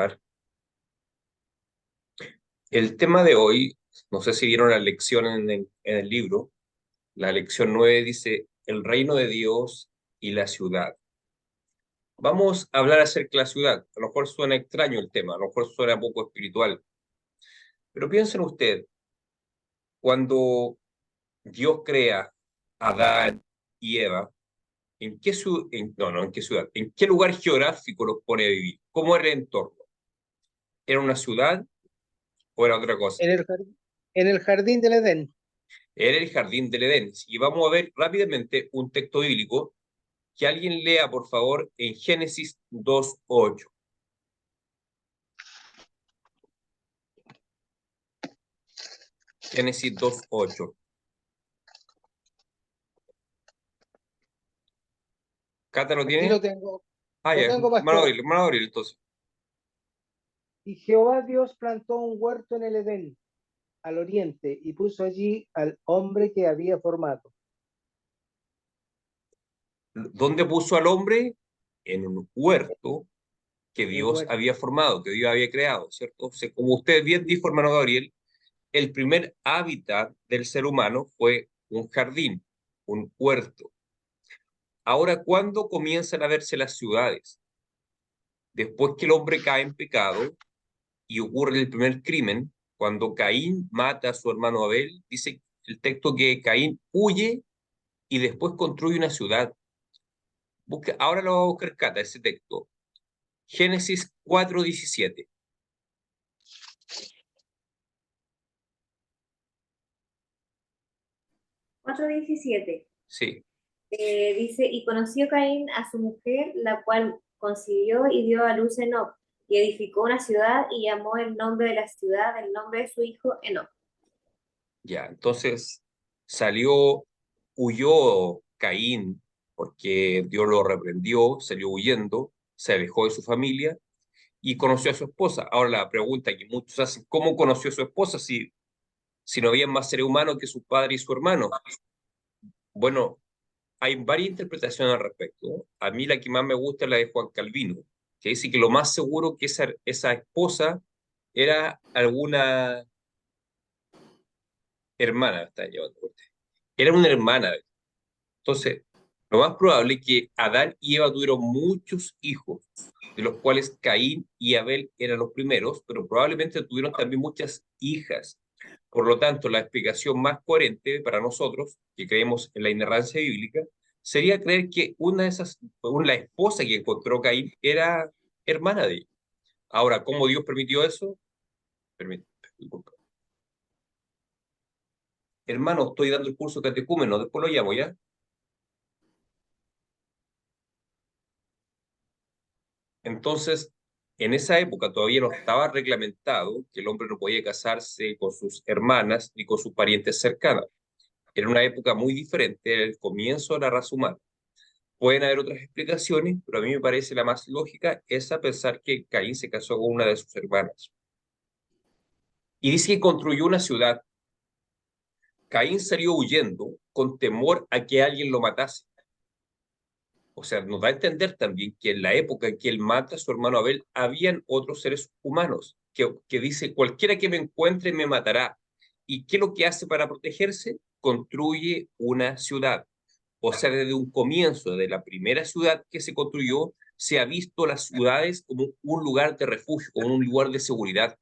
ver. El tema de hoy, no sé si vieron la lección en el libro, la lección 9 dice, el reino de Dios y la ciudad. Vamos a hablar acerca de la ciudad. A lo mejor suena extraño el tema, a lo mejor suena poco espiritual, pero piensen usted, cuando Dios crea a Adán y Eva, ¿en qué ciudad, no, en qué ciudad, en qué lugar geográfico los pone a vivir? ¿Cómo era el entorno? ¿Era una ciudad o era otra cosa? En el jardín del Edén. Era el jardín del Edén. Y vamos a ver rápidamente un texto bíblico que alguien lea, por favor, en Génesis 2:8. Génesis 2:8. ¿Cata lo Aquí tiene? Ah, lo ya, tengo, hermano pastor. Abril, hermano Abril, entonces. Y Jehová Dios plantó un huerto en el Edén, al oriente, y puso allí al hombre que había formado. ¿Dónde puso al hombre? En un huerto que Un Dios huerto. había formado, que Dios había creado, ¿cierto? O sea, como usted bien dijo, hermano Gabriel, el primer hábitat del ser humano fue un jardín, un huerto. Ahora, ¿cuándo comienzan a verse las ciudades? Después que el hombre cae en pecado y ocurre el primer crimen, cuando Caín mata a su hermano Abel, dice el texto que Caín huye y después construye una ciudad. Ahora lo va a buscar Cata, ese texto. Génesis 4:17. 4:17. Sí. Dice, y conoció Caín a su mujer, la cual concibió y dio a luz Enoc, y edificó una ciudad y llamó el nombre de la ciudad el nombre de su hijo Enoc. Ya, entonces huyó Caín porque Dios lo reprendió, salió huyendo, se alejó de su familia y conoció a su esposa. Ahora la pregunta que muchos hacen, ¿cómo conoció a su esposa si no había más seres humanos que su padre y su hermano? Bueno, hay varias interpretaciones al respecto. A mí la que más me gusta es la de Juan Calvino, que dice que lo más seguro que esa esposa era alguna hermana, me está llevando usted. Era una hermana. Entonces, lo más probable es que Adán y Eva tuvieron muchos hijos, de los cuales Caín y Abel eran los primeros, pero probablemente tuvieron también muchas hijas. Por lo tanto, la explicación más coherente para nosotros, que creemos en la inerrancia bíblica, sería creer que la esposa que encontró Caín, era hermana de él. Ahora, ¿cómo Dios permitió eso? Permite, disculpa. Hermano, estoy dando el curso de catecúmeno, después lo llamo, ¿ya? Entonces, en esa época todavía no estaba reglamentado que el hombre no podía casarse con sus hermanas ni con sus parientes cercanos. Era una época muy diferente, era el comienzo de la raza humana. Pueden haber otras explicaciones, pero a mí me parece la más lógica esa pensar que Caín se casó con una de sus hermanas. Y dice que construyó una ciudad. Caín salió huyendo con temor a que alguien lo matase. O sea, nos da a entender también que en la época en que él mata a su hermano Abel, habían otros seres humanos que dice, cualquiera que me encuentre me matará. ¿Y qué es lo que hace para protegerse? Construye una ciudad. O sea, desde un comienzo, de la primera ciudad que se construyó, se ha visto las ciudades como un lugar de refugio, como un lugar de seguridad.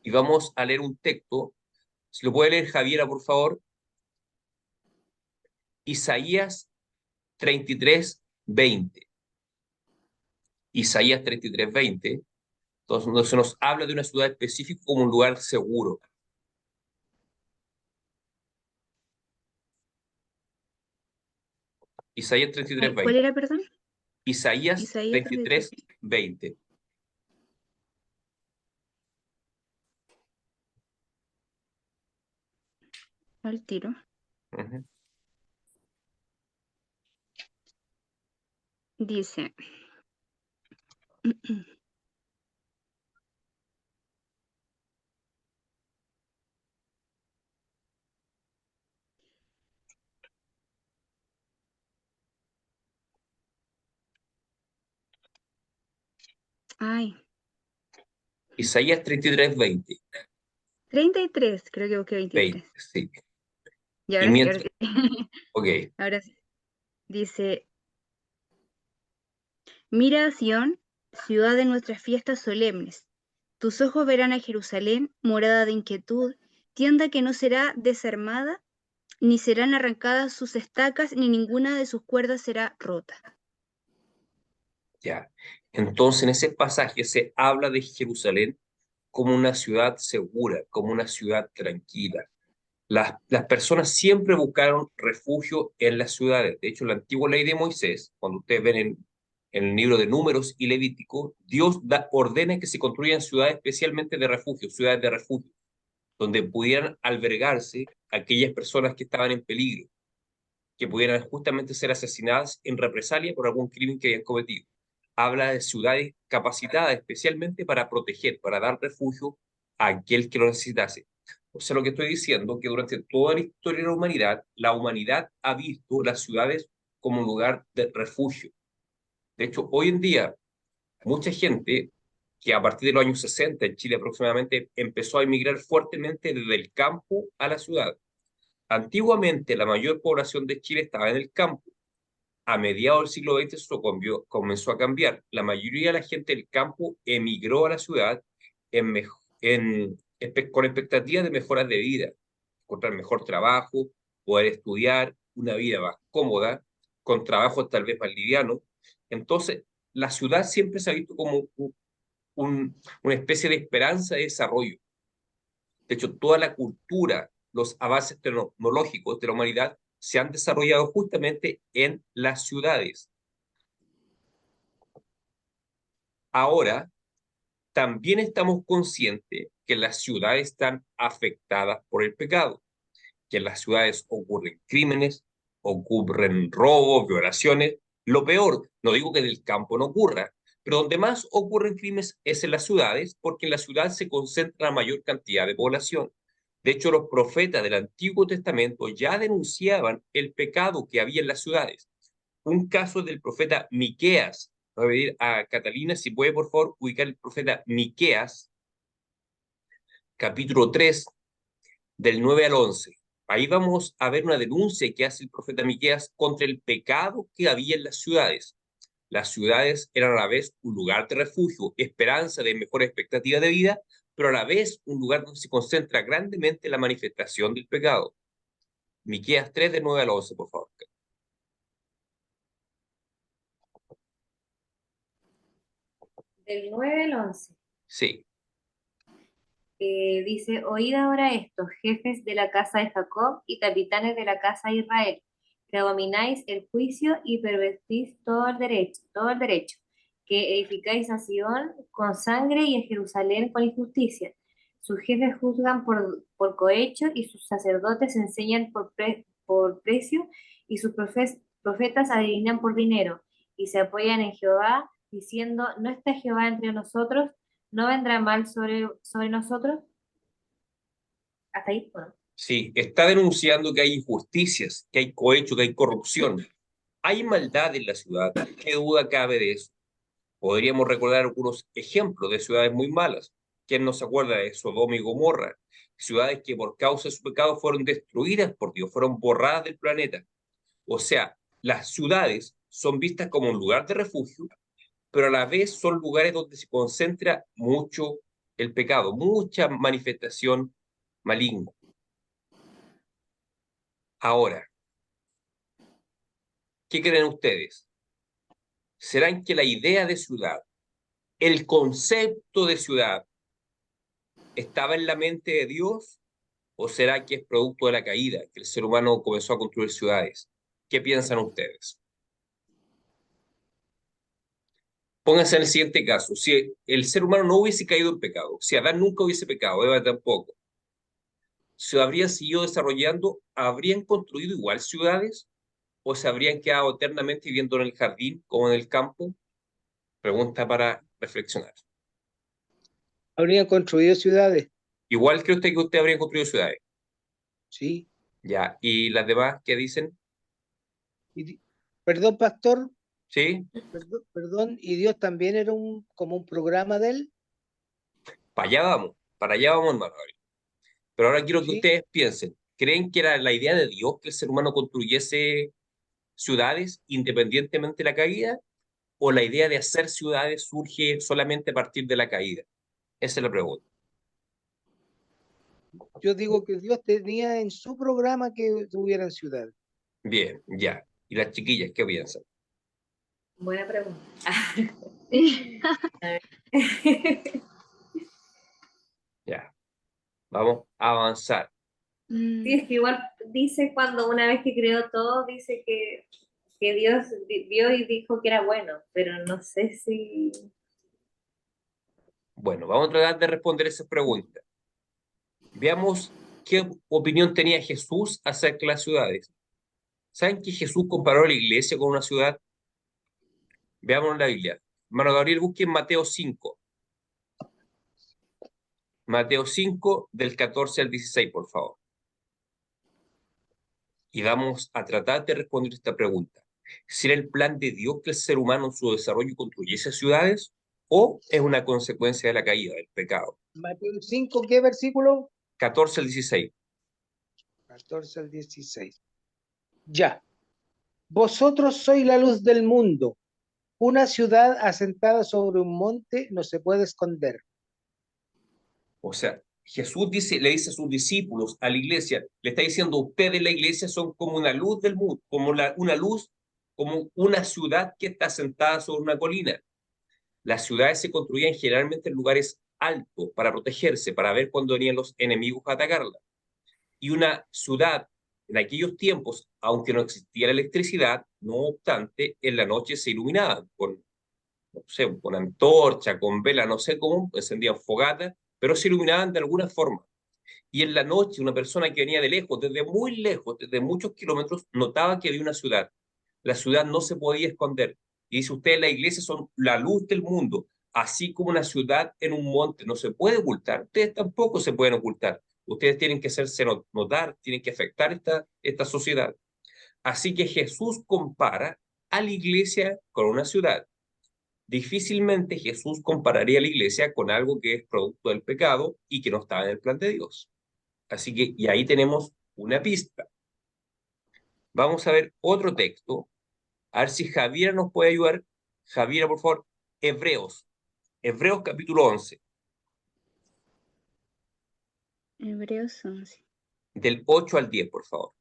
Y vamos a leer un texto, si lo puede leer Javiera, por favor, Isaías 33:20. Isaías 33:20. Entonces, no se nos habla de una ciudad específica como un lugar seguro. Isaías treinta y tres Ay, ¿cuál veinte. era, perdón? Isaías Isaías treinta y 33. tres veinte. Al tiro. Ujú. Dice. Ay. Isaías 33, 20. 33, creo que busqué 23. 20, sí. Y Y ahora sí, ahora mientras, sí. ok, Ahora sí. Dice, mira a Sión, ciudad de nuestras fiestas solemnes. Tus ojos verán a Jerusalén, morada de inquietud, tienda que no será desarmada, ni serán arrancadas sus estacas, ni ninguna de sus cuerdas será rota. ya. Entonces en ese pasaje se habla de Jerusalén como una ciudad segura, como una ciudad tranquila. Las personas siempre buscaron refugio en las ciudades. De hecho, la antigua ley de Moisés, cuando ustedes ven en el libro de Números y Levítico, Dios ordena que se construyan ciudades especialmente de refugio, ciudades de refugio, donde pudieran albergarse aquellas personas que estaban en peligro, que pudieran justamente ser asesinadas en represalia por algún crimen que habían cometido. Habla de ciudades capacitadas especialmente para proteger, para dar refugio a aquel que lo necesitase. O sea, lo que estoy diciendo, que durante toda la historia de la humanidad ha visto las ciudades como un lugar de refugio. De hecho, hoy en día, mucha gente que a partir de los años 60 en Chile aproximadamente empezó a emigrar fuertemente desde el campo a la ciudad. Antiguamente, la mayor población de Chile estaba en el campo. A mediados del siglo XX eso comenzó a cambiar. La mayoría de la gente del campo emigró a la ciudad con expectativas de mejoras de vida, encontrar mejor trabajo, poder estudiar, una vida más cómoda, con trabajos tal vez más livianos. Entonces, la ciudad siempre se ha visto como una especie de esperanza de desarrollo. De hecho, toda la cultura, los avances tecnológicos de la humanidad se han desarrollado justamente en las ciudades. Ahora, también estamos conscientes que las ciudades están afectadas por el pecado, que en las ciudades ocurren crímenes, ocurren robos, violaciones. Lo peor, no digo que en el campo no ocurra, pero donde más ocurren crímenes es en las ciudades, porque en la ciudad se concentra la mayor cantidad de población. De hecho, los profetas del Antiguo Testamento ya denunciaban el pecado que había en las ciudades. Un caso del profeta Miqueas. Voy a pedir a Catalina si puede, por favor, ubicar el profeta Miqueas, capítulo 3, del 9 al 11. Ahí vamos a ver una denuncia que hace el profeta Miqueas contra el pecado que había en las ciudades. Las ciudades eran a la vez un lugar de refugio, esperanza de mejor expectativa de vida, pero a la vez un lugar donde se concentra grandemente la manifestación del pecado. Miqueas 3, del 9 al 11, por favor. Del 9 al 11. Sí, Dice, oíd ahora esto, jefes de la casa de Jacob y capitanes de la casa de Israel, que abomináis el juicio y pervertís todo el derecho, que edificáis a Sion con sangre y a Jerusalén con injusticia. Sus jefes juzgan por cohecho y sus sacerdotes enseñan por precio y sus profetas adivinan por dinero y se apoyan en Jehová diciendo, ¿no está Jehová entre nosotros? ¿No vendrá mal sobre nosotros? Hasta ahí, bueno. sí, está denunciando que hay injusticias, que hay cohecho, que hay corrupción. Hay maldad en la ciudad. ¿Qué duda cabe de eso? Podríamos recordar algunos ejemplos de ciudades muy malas. ¿Quién no se acuerda de Sodoma y Gomorra? Ciudades que por causa de su pecado fueron destruidas por Dios, fueron borradas del planeta. O sea, las ciudades son vistas como un lugar de refugio, pero a la vez son lugares donde se concentra mucho el pecado, mucha manifestación maligna. Ahora, ¿qué creen ustedes? ¿Será que la idea de ciudad, el concepto de ciudad, estaba en la mente de Dios o será que es producto de la caída, que el ser humano comenzó a construir ciudades? ¿Qué piensan ustedes? Pónganse en el siguiente caso, si el ser humano no hubiese caído en pecado, si Adán nunca hubiese pecado, Eva tampoco, ¿se habrían seguido desarrollando? ¿Habrían construido igual ciudades? ¿O se habrían quedado eternamente viviendo en el jardín como en el campo? Pregunta para reflexionar. Habrían construido ciudades, Igual cree usted que usted habría construido ciudades. sí. Ya, ¿y las demás qué dicen? Y, perdón, pastor, ¿Sí? perdón, y Dios también era como un programa de él. para allá vamos, hermano Gabriel. Pero ahora quiero que ¿Sí? ustedes piensen, ¿creen que era la idea de Dios que el ser humano construyese ciudades independientemente de la caída? ¿O la idea de hacer ciudades surge solamente a partir de la caída? Esa es la pregunta. Yo digo que Dios tenía en su programa que tuvieran ciudades. Bien, ya. ¿Y las chiquillas qué piensan? Buena pregunta. Ya. Vamos a avanzar. Sí, es que igual dice cuando una vez que creó todo, dice que Dios vio y dijo que era bueno, pero no sé si... Bueno, vamos a tratar de responder esas preguntas. Veamos qué opinión tenía Jesús acerca de las ciudades. ¿Saben que Jesús comparó la iglesia con una ciudad? Veamos en la Biblia. Hermano Gabriel, busquen Mateo 5. Mateo 5, del 14 al 16, por favor. Y vamos a tratar de responder esta pregunta. ¿Será el plan de Dios que el ser humano en su desarrollo construyese ciudades o es una consecuencia de la caída, del pecado? Mateo 5, ¿qué versículo? 14 al 16. 14 al 16. Ya. Vosotros sois la luz del mundo. Una ciudad asentada sobre un monte no se puede esconder. O sea, Jesús le dice a sus discípulos, a la iglesia, le está diciendo, ustedes la iglesia son como una luz del mundo, como una luz, como una ciudad que está asentada sobre una colina. Las ciudades se construían generalmente en lugares altos para protegerse, para ver cuando venían los enemigos a atacarla. Y una ciudad en aquellos tiempos, aunque no existía la electricidad, no obstante, en la noche se iluminaban con, no sé, con antorcha, con vela, no sé cómo, encendían fogatas, pero se iluminaban de alguna forma. Y en la noche, una persona que venía de lejos, desde muy lejos, desde muchos kilómetros, notaba que había una ciudad. La ciudad no se podía esconder. Y dice usted, la iglesia son la luz del mundo, así como una ciudad en un monte no se puede ocultar. Ustedes tampoco se pueden ocultar. Ustedes tienen que hacerse notar, tienen que afectar esta sociedad. Así que Jesús compara a la iglesia con una ciudad. Difícilmente Jesús compararía a la iglesia con algo que es producto del pecado y que no estaba en el plan de Dios. Así que, y ahí tenemos una pista. Vamos a ver otro texto, a ver si Javiera nos puede ayudar. Javiera, por favor, Hebreos. Hebreos capítulo 11, Hebreos 11. del 8 al 10, por favor.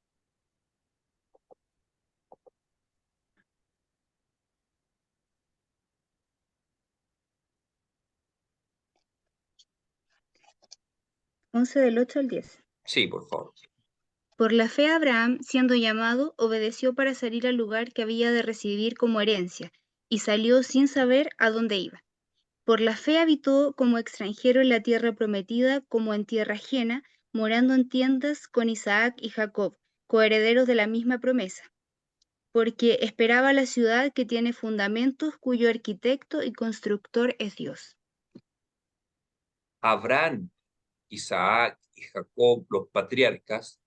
Del 8 al 10. Sí, por favor. Por la fe Abraham, siendo llamado, obedeció para salir al lugar que había de recibir como herencia, y salió sin saber a dónde iba. Por la fe habitó como extranjero en la tierra prometida, como en tierra ajena, morando en tiendas con Isaac y Jacob, coherederos de la misma promesa, porque esperaba la ciudad que tiene fundamentos, cuyo arquitecto y constructor es Dios. Abraham, Isaac y Jacob, los patriarcas,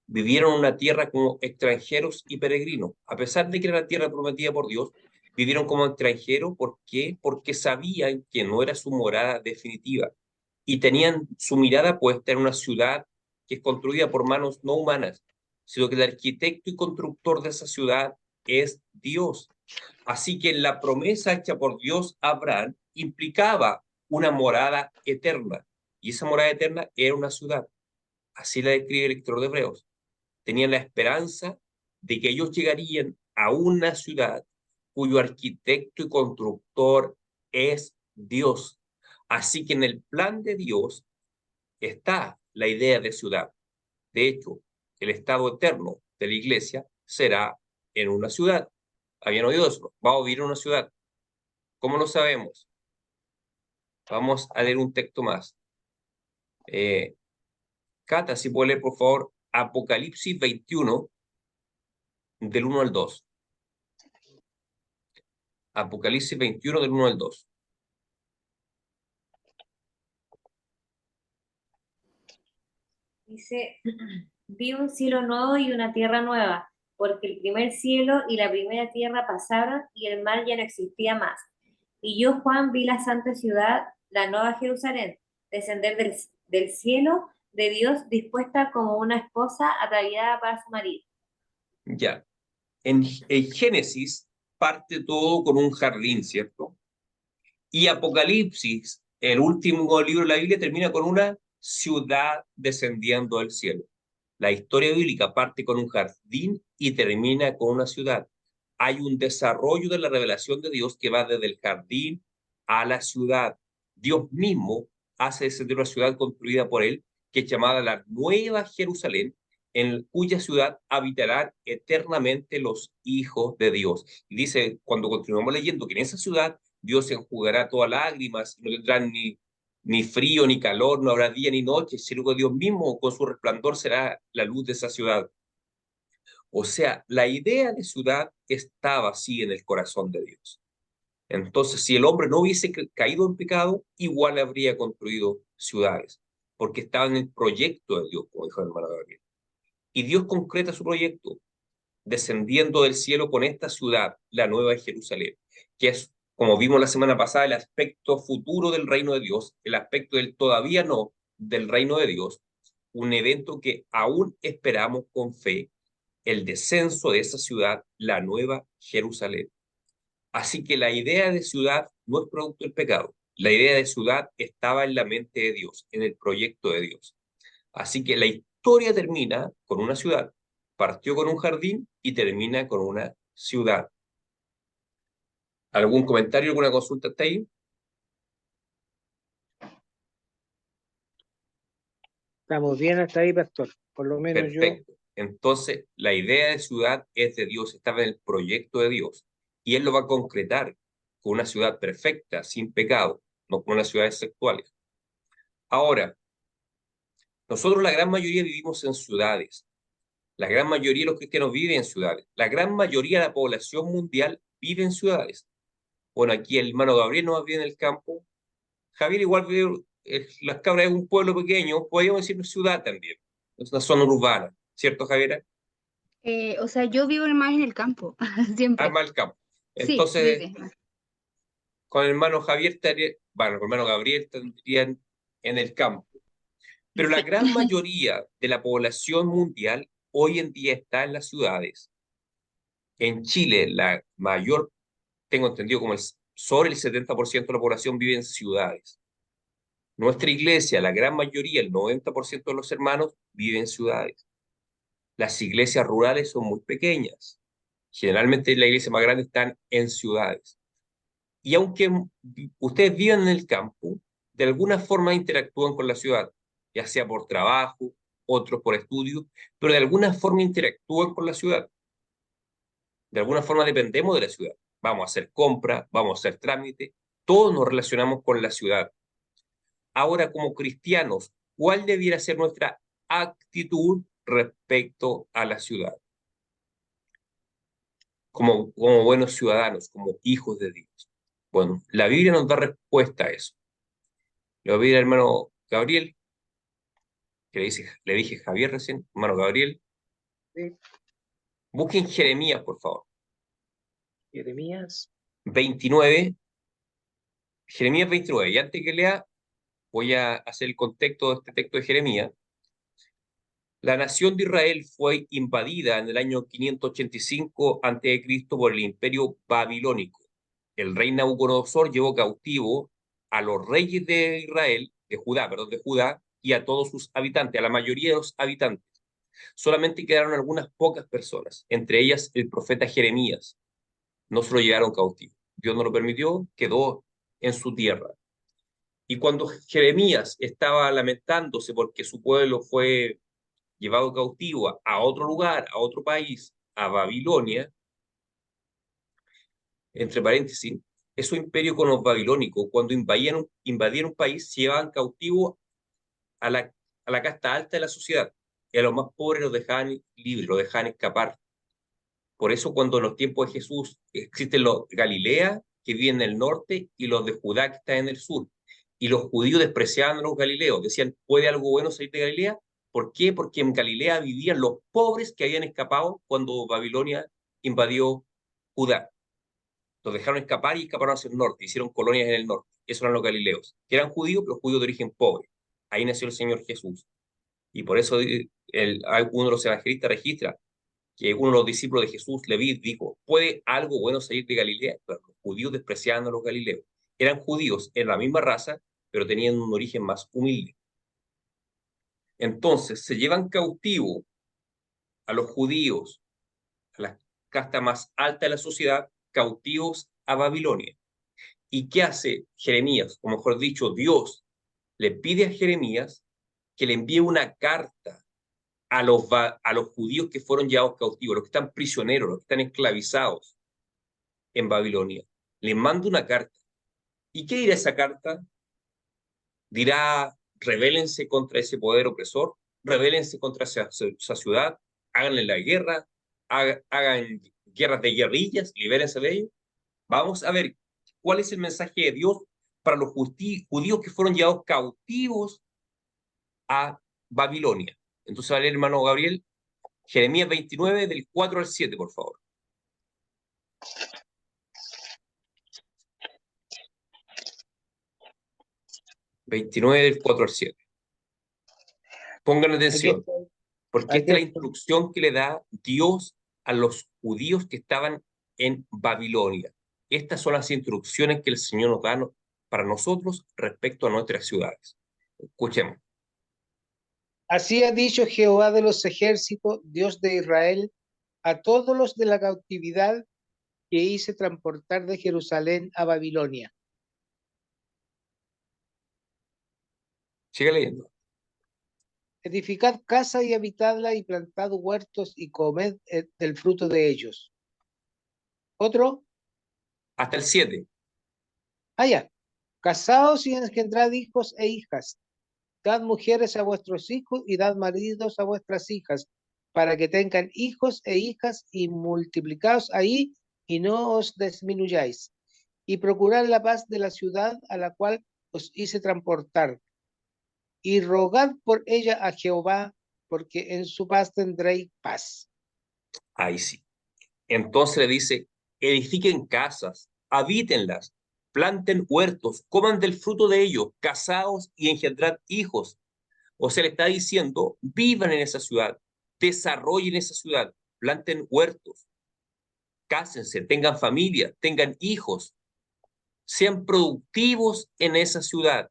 vivieron en una tierra como extranjeros y peregrinos. A pesar de que era la tierra prometida por Dios, vivieron como extranjeros. ¿Por qué? Porque sabían que no era su morada definitiva y tenían su mirada puesta en una ciudad que es construida por manos no humanas, sino que el arquitecto y constructor de esa ciudad es Dios. Así que la promesa hecha por Dios a Abraham implicaba una morada eterna, y esa morada eterna era una ciudad. Así la describe el lector de Hebreos. Tenían la esperanza de que ellos llegarían a una ciudad cuyo arquitecto y constructor es Dios. Así que en el plan de Dios está la idea de ciudad. De hecho, el estado eterno de la iglesia será en una ciudad. ¿Habían oído eso? Va a vivir en una ciudad. ¿Cómo lo sabemos? Vamos a leer un texto más. Cata, si puede leer, por favor, Apocalipsis 21, del 1 al 2. Apocalipsis 21, del 1 al 2. Dice, vi un cielo nuevo y una tierra nueva, porque el primer cielo y la primera tierra pasaron y el mar ya no existía más. Y yo, Juan, vi la santa ciudad, la nueva Jerusalén, descender del cielo de Dios, dispuesta como una esposa ataviada para su marido. Ya. En Génesis parte todo con un jardín, ¿cierto? Y Apocalipsis, el último libro de la Biblia, termina con una ciudad descendiendo del cielo. La historia bíblica parte con un jardín y termina con una ciudad. Hay un desarrollo de la revelación de Dios que va desde el jardín a la ciudad. Dios mismo hace descender una ciudad construida por él, que es llamada la Nueva Jerusalén, en cuya ciudad habitarán eternamente los hijos de Dios. Y dice, cuando continuamos leyendo, que en esa ciudad Dios se enjugará todas lágrimas, no tendrán ni frío, ni calor, no habrá día ni noche, sino que Dios mismo con su resplandor será la luz de esa ciudad. O sea, la idea de ciudad estaba así en el corazón de Dios. Entonces, si el hombre no hubiese caído en pecado, igual habría construido ciudades, porque estaba en el proyecto de Dios, como dijo el hermano Gabriel. Y Dios concreta su proyecto, descendiendo del cielo con esta ciudad, la Nueva Jerusalén, que es, como vimos la semana pasada, el aspecto futuro del reino de Dios, el aspecto del todavía no del reino de Dios, un evento que aún esperamos con fe, el descenso de esa ciudad, la Nueva Jerusalén. Así que la idea de ciudad no es producto del pecado. La idea de ciudad estaba en la mente de Dios, en el proyecto de Dios. Así que la historia termina con una ciudad, partió con un jardín y termina con una ciudad. ¿Algún comentario, alguna consulta hasta ahí? Estamos bien hasta ahí, pastor. Por lo menos Perfecto. Entonces, la idea de ciudad es de Dios, estaba en el proyecto de Dios. Y Él lo va a concretar con una ciudad perfecta, sin pecado, no con unas ciudades sexuales. Ahora, nosotros la gran mayoría vivimos en ciudades. La gran mayoría de los cristianos viven en ciudades. La gran mayoría de la población mundial vive en ciudades. Bueno, aquí el hermano Gabriel no vive en el campo. Javier igual vive, Las Cabras es un pueblo pequeño, podríamos decir ciudad también. Es una zona urbana, ¿cierto, Javiera? O sea, yo vivo más en el campo, siempre. Arma el campo. Sí, Entonces, con el hermano Javier, bueno, con el hermano Gabriel estarían en el campo. Pero la sí. gran mayoría de la población mundial hoy en día está en las ciudades. En Chile, la mayor, tengo entendido, sobre el 70% de la población vive en ciudades. Nuestra iglesia, la gran mayoría, el 90% de los hermanos, viven en ciudades. Las iglesias rurales son muy pequeñas. Generalmente la iglesia más grande están en ciudades. Y aunque ustedes vivan en el campo, de alguna forma interactúan con la ciudad, ya sea por trabajo, otros por estudio, pero de alguna forma interactúan con la ciudad. De alguna forma dependemos de la ciudad. Vamos a hacer compras, vamos a hacer trámites, todos nos relacionamos con la ciudad. Ahora, como cristianos, ¿cuál debiera ser nuestra actitud respecto a la ciudad? Como buenos ciudadanos, como hijos de Dios. Bueno, la Biblia nos da respuesta a eso. Le voy a pedir al hermano Gabriel, que le dije Javier recién, hermano Gabriel. Sí. Busquen Jeremías, por favor. Jeremías 29. Jeremías 29. Y antes que lea, voy a hacer el contexto de este texto de Jeremías. La nación de Israel fue invadida en el año 585 a.C. por el imperio babilónico. El rey Nabucodonosor llevó cautivo a los reyes de Israel, de Judá, y a todos sus habitantes, a la mayoría de los habitantes. Solamente quedaron algunas pocas personas, entre ellas el profeta Jeremías. No se lo llevaron cautivo. Dios no lo permitió, quedó en su tierra. Y cuando Jeremías estaba lamentándose porque su pueblo fue llevado cautivo a otro lugar, a otro país, a Babilonia, entre paréntesis, esos imperios con los babilónicos, cuando invadían un país, se llevaban cautivos a la casta alta de la sociedad, y a los más pobres los dejaban libres, los dejaban escapar. Por eso cuando en los tiempos de Jesús existen los Galilea, que viven en el norte, y los de Judá, que están en el sur. Y los judíos despreciaban a los galileos, decían, ¿puede algo bueno salir de Galilea? ¿Por qué? Porque en Galilea vivían los pobres que habían escapado cuando Babilonia invadió Judá. Los dejaron escapar y escaparon hacia el norte, hicieron colonias en el norte. esos eran los galileos, que eran judíos, pero judíos de origen pobre. Ahí nació el Señor Jesús. Y por eso uno de los evangelistas registra que uno de los discípulos de Jesús, Leví, dijo, ¿puede algo bueno salir de Galilea? Pero los judíos despreciaban a los galileos. Eran judíos, eran la misma raza, pero tenían un origen más humilde. Entonces, se llevan cautivo a los judíos, a la casta más alta de la sociedad, cautivos a Babilonia. ¿Y qué hace Jeremías? O mejor dicho, Dios le pide a Jeremías que le envíe una carta a los judíos que fueron llevados cautivos, los que están prisioneros, los que están esclavizados en Babilonia. Les manda una carta. ¿Y qué dirá esa carta? Dirá, rebélense contra ese poder opresor, rebélense contra esa ciudad, háganle la guerra, hagan guerras de guerrillas, libérense de ellos. Vamos a ver cuál es el mensaje de Dios para los judíos que fueron llevados cautivos a Babilonia. Entonces va a leer, hermano Gabriel, Jeremías 29, del 4 al 7, por favor. Del 4 al 7. Pongan atención, porque esta es la instrucción que le da Dios a los judíos que estaban en Babilonia. Estas son las instrucciones que el Señor nos da para nosotros respecto a nuestras ciudades. Escuchemos. Así ha dicho Jehová de los ejércitos, Dios de Israel, a todos los de la cautividad que hice transportar de Jerusalén a Babilonia. Sigue leyendo. Edificad casa y habitadla, y plantad huertos y comed del fruto de ellos. Otro. Hasta el 7. Ya. Casaos y engendrad hijos e hijas. Dad mujeres a vuestros hijos y dad maridos a vuestras hijas, para que tengan hijos e hijas, y multiplicaos ahí y no os disminuyáis. Y procurad la paz de la ciudad a la cual os hice transportar. Y rogad por ella a Jehová, porque en su paz tendréis paz. Ahí sí. Entonces le dice, edifiquen casas, habítenlas, planten huertos, coman del fruto de ellos, casaos y engendrad hijos. O sea, le está diciendo, vivan en esa ciudad, desarrollen esa ciudad, planten huertos, cásense, tengan familia, tengan hijos, sean productivos en esa ciudad.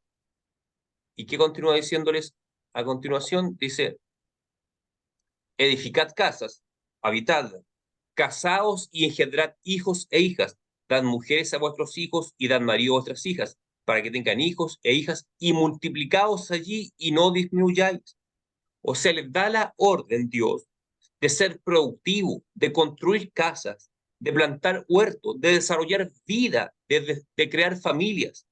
¿Y qué continúa diciéndoles? A continuación dice, edificad casas, habitadlas, casaos y engendrad hijos e hijas, dad mujeres a vuestros hijos y dad marido a vuestras hijas, para que tengan hijos e hijas, y multiplicaos allí y no disminuyáis. O sea, les da la orden Dios de ser productivo, de construir casas, de plantar huertos, de desarrollar vida, de crear familias.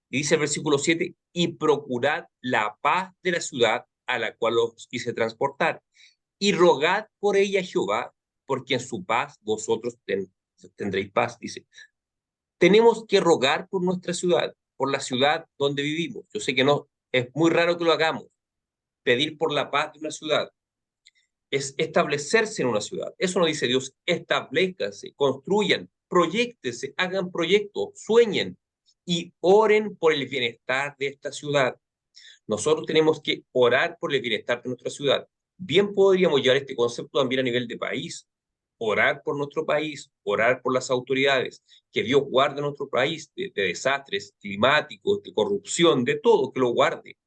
Y dice el versículo 7, y procurad la paz de la ciudad a la cual os hice transportar, y rogad por ella a Jehová, porque en su paz vosotros tendréis paz. Dice, tenemos que rogar por nuestra ciudad, por la ciudad donde vivimos. Yo sé que no, es muy raro que lo hagamos. Pedir por la paz de una ciudad es establecerse en una ciudad. Eso no dice Dios, establezcanse, construyan, proyéctense, hagan proyectos, sueñen y oren por el bienestar de esta ciudad. Nosotros tenemos que orar por el bienestar de nuestra ciudad. Bien podríamos llevar este concepto también a nivel de país, orar por nuestro país, orar por las autoridades, que Dios guarde nuestro país de desastres climáticos, de corrupción, de todo, que lo guarde.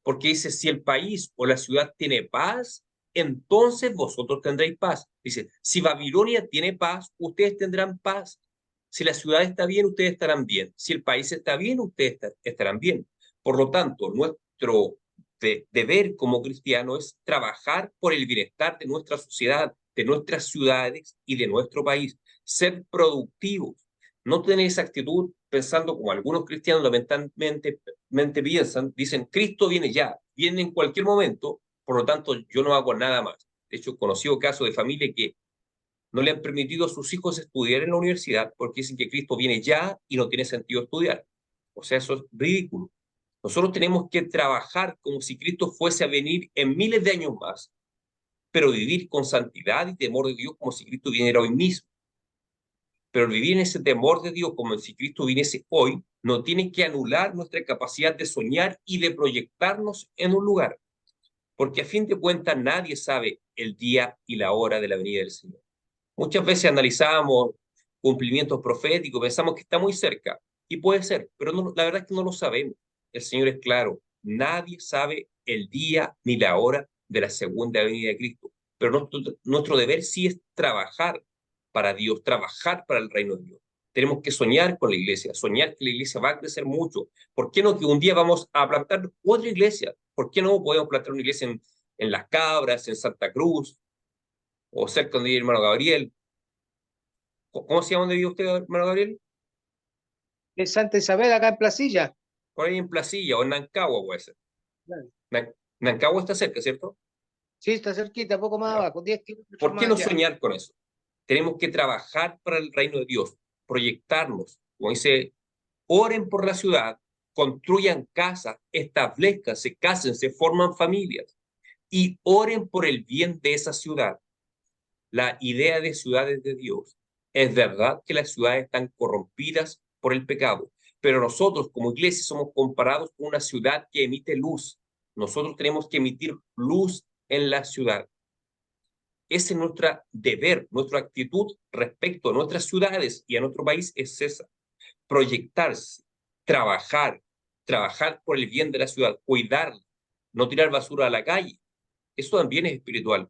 Porque dice, si el país o la ciudad tiene paz, entonces vosotros tendréis paz. Dice, si Babilonia tiene paz, ustedes tendrán paz. Si la ciudad está bien, ustedes estarán bien. Si el país está bien, ustedes estarán bien. Por lo tanto, nuestro deber como cristiano es trabajar por el bienestar de nuestra sociedad, de nuestras ciudades y de nuestro país. Ser productivos. No tener esa actitud pensando como algunos cristianos lamentablemente piensan, dicen, Cristo viene ya, viene en cualquier momento, por lo tanto yo no hago nada más. De hecho, he conocido casos de familia que no le han permitido a sus hijos estudiar en la universidad porque dicen que Cristo viene ya y no tiene sentido estudiar. O sea, eso es ridículo. Nosotros tenemos que trabajar como si Cristo fuese a venir en miles de años más, pero vivir con santidad y temor de Dios como si Cristo viniera hoy mismo. Pero el vivir en ese temor de Dios, como si Cristo viniese hoy, no tiene que anular nuestra capacidad de soñar y de proyectarnos en un lugar. Porque a fin de cuentas nadie sabe el día y la hora de la venida del Señor. Muchas veces analizamos cumplimientos proféticos, pensamos que está muy cerca, y puede ser, pero no, la verdad es que no lo sabemos. El Señor es claro, nadie sabe el día ni la hora de la segunda venida de Cristo, pero nuestro deber sí es trabajar para Dios, trabajar para el reino de Dios. Tenemos que soñar con la iglesia, soñar que la iglesia va a crecer mucho. ¿Por qué no que un día vamos a plantar otra iglesia? ¿Por qué no podemos plantar una iglesia en Las Cabras, en Santa Cruz, o cerca donde vive el hermano Gabriel? ¿Cómo se llama donde vive usted, hermano Gabriel? En Santa Isabel, acá en Placilla. Por ahí en Placilla o en Nancagua puede ser. Claro. Nancagua está cerca, ¿cierto? Sí, está cerquita, poco más Ya. abajo, 10 kilómetros ¿Por qué más no allá. soñar con eso? Tenemos que trabajar para el reino de Dios, proyectarnos. Como dice, oren por la ciudad, construyan casas, establezcan, se casen, se forman familias y oren por el bien de esa ciudad. La idea de ciudades de Dios. Es verdad que las ciudades están corrompidas por el pecado, pero nosotros como iglesia somos comparados con una ciudad que emite luz. Nosotros tenemos que emitir luz en la ciudad. Ese es nuestro deber, nuestra actitud respecto a nuestras ciudades y a nuestro país es esa. Proyectarse, trabajar, trabajar por el bien de la ciudad, cuidarla, no tirar basura a la calle. Eso también es espiritual.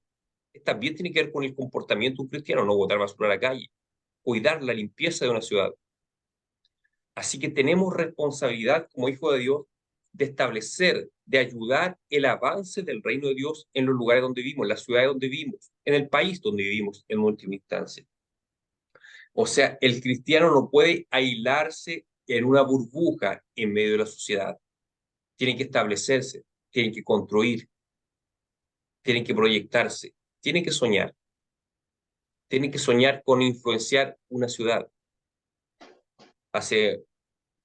También tiene que ver con el comportamiento de un cristiano, no botar basura a la calle, cuidar la limpieza de una ciudad. Así que tenemos responsabilidad como hijos de Dios de establecer, de ayudar el avance del reino de Dios en los lugares donde vivimos, en las ciudades donde vivimos, en el país donde vivimos en última instancia. O sea, el cristiano no puede aislarse en una burbuja en medio de la sociedad. Tienen que establecerse, tienen que construir, tienen que proyectarse, tienen que soñar. Tienen que soñar con influenciar una ciudad. Hace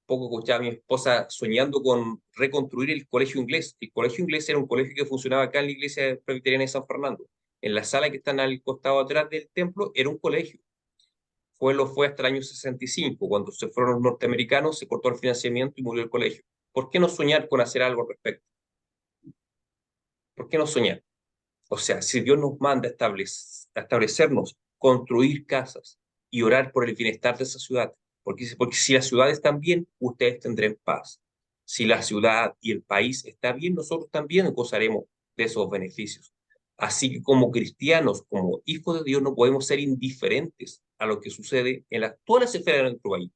poco escuchaba a mi esposa soñando con reconstruir el colegio inglés. El colegio inglés era un colegio que funcionaba acá en la iglesia presbiteriana de San Fernando. En la sala que están al costado atrás del templo era un colegio. Lo fue hasta el año 65, cuando se fueron los norteamericanos, se cortó el financiamiento y murió el colegio. ¿Por qué no soñar con hacer algo al respecto? ¿Por qué no soñar? O sea, si Dios nos manda a establecernos, construir casas y orar por el bienestar de esa ciudad, porque si las ciudades están bien, ustedes tendrán paz. Si la ciudad y el país está bien, nosotros también gozaremos de esos beneficios. Así que como cristianos, como hijos de Dios, no podemos ser indiferentes a lo que sucede en todas las esferas de nuestro país.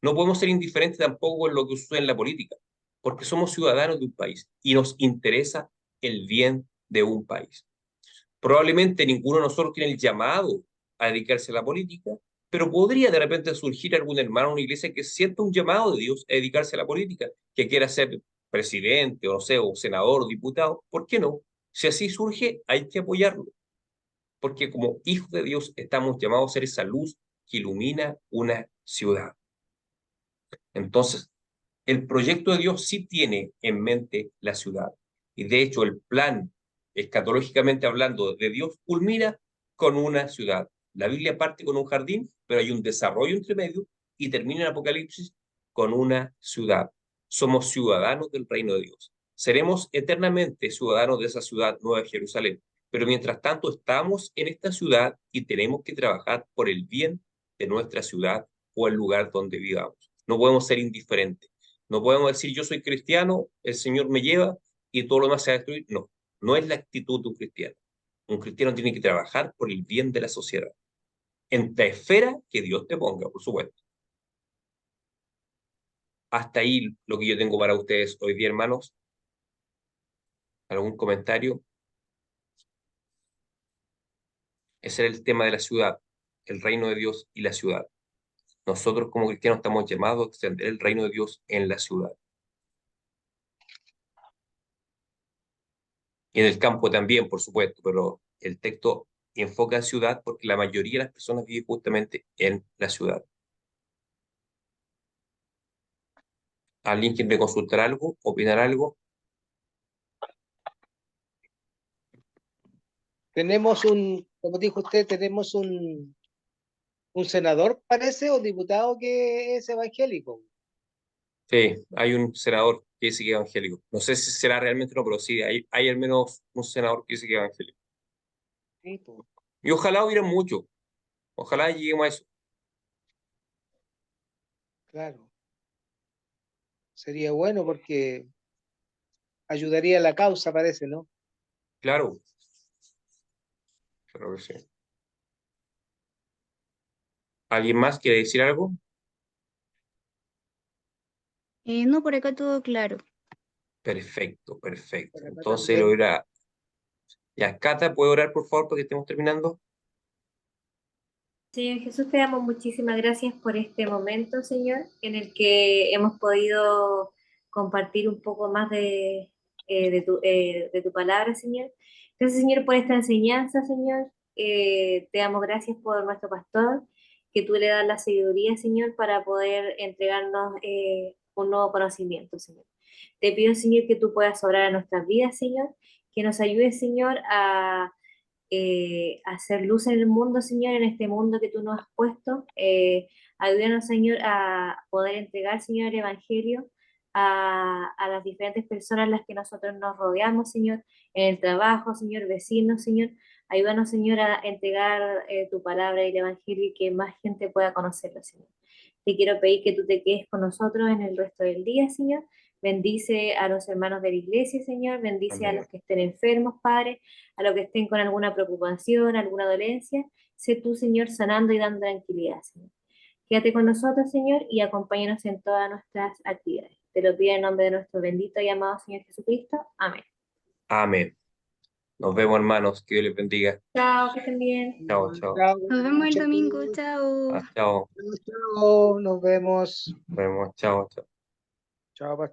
No podemos ser indiferentes tampoco en lo que sucede en la política, porque somos ciudadanos de un país y nos interesa el bien de un país. Probablemente ninguno de nosotros tiene el llamado a dedicarse a la política, pero podría de repente surgir algún hermano en una iglesia que sienta un llamado de Dios a dedicarse a la política, que quiera ser presidente o no sé, o senador o diputado. ¿Por qué no? Si así surge, hay que apoyarlo, porque como hijos de Dios estamos llamados a ser esa luz que ilumina una ciudad. Entonces, el proyecto de Dios sí tiene en mente la ciudad. Y de hecho, el plan, escatológicamente hablando, de Dios culmina con una ciudad. La Biblia parte con un jardín, pero hay un desarrollo entre medio y termina en Apocalipsis con una ciudad. Somos ciudadanos del reino de Dios. Seremos eternamente ciudadanos de esa ciudad, Nueva Jerusalén. Pero mientras tanto estamos en esta ciudad y tenemos que trabajar por el bien de nuestra ciudad o el lugar donde vivamos. No podemos ser indiferentes. No podemos decir yo soy cristiano, el Señor me lleva y todo lo demás se va a destruir. No, no es la actitud de un cristiano. Un cristiano tiene que trabajar por el bien de la sociedad. En la esfera que Dios te ponga, por supuesto. Hasta ahí lo que yo tengo para ustedes hoy día, hermanos. ¿Algún comentario? Ese era el tema de la ciudad, el reino de Dios y la ciudad. Nosotros como cristianos estamos llamados a extender el reino de Dios en la ciudad. Y en el campo también, por supuesto, pero el texto enfoca en ciudad porque la mayoría de las personas viven justamente en la ciudad. ¿Alguien quiere consultar algo, opinar algo? Tenemos como dijo usted, tenemos un senador parece, o diputado que es evangélico. Sí, hay un senador que dice que es evangélico. No sé si será realmente o no, pero sí, hay al menos un senador que dice que es evangélico. Sí, po, Y ojalá hubiera mucho. Ojalá lleguemos a eso. claro. Sería bueno porque ayudaría a la causa, parece, ¿no? Claro, claro que sí. ¿Alguien más quiere decir algo? No, por acá todo claro. Perfecto, perfecto. Por acá Entonces lo también. irá. Ya, Cata, ¿puede orar por favor porque estemos terminando? Señor Jesús, te damos muchísimas gracias por este momento, Señor, en el que hemos podido compartir un poco más de tu palabra, Señor. Gracias, Señor, por esta enseñanza, Señor. Te damos gracias por nuestro pastor, que tú le das la sabiduría, Señor, para poder entregarnos un nuevo conocimiento, Señor. Te pido, Señor, que tú puedas obrar a nuestras vidas, Señor, que nos ayudes, Señor, a hacer luz en el mundo, Señor, en este mundo que tú nos has puesto. Ayúdanos, Señor, a poder entregar, Señor, el Evangelio a las diferentes personas a las que nosotros nos rodeamos, Señor, en el trabajo, Señor, vecinos, Señor. Ayúdanos, Señor, a entregar tu palabra y el Evangelio y que más gente pueda conocerlo, Señor. Te quiero pedir que tú te quedes con nosotros en el resto del día, Señor. Bendice a los hermanos de la iglesia, Señor. Bendice a Amén. los que estén enfermos, Padre, a los que estén con alguna preocupación, alguna dolencia. Sé tú, Señor, sanando y dando tranquilidad, Señor. Quédate con nosotros, Señor, y acompáñanos en todas nuestras actividades. Te lo pido en nombre de nuestro bendito y amado Señor Jesucristo. Amén. Amén. Nos vemos, hermanos. Que Dios les bendiga. Chao, que estén bien. Chao, chao. Chao, Nos buenas vemos el noches a domingo, todos. chao. Chao. Chao, chao, nos vemos. Nos vemos. Chao, chao. Chao, pastor.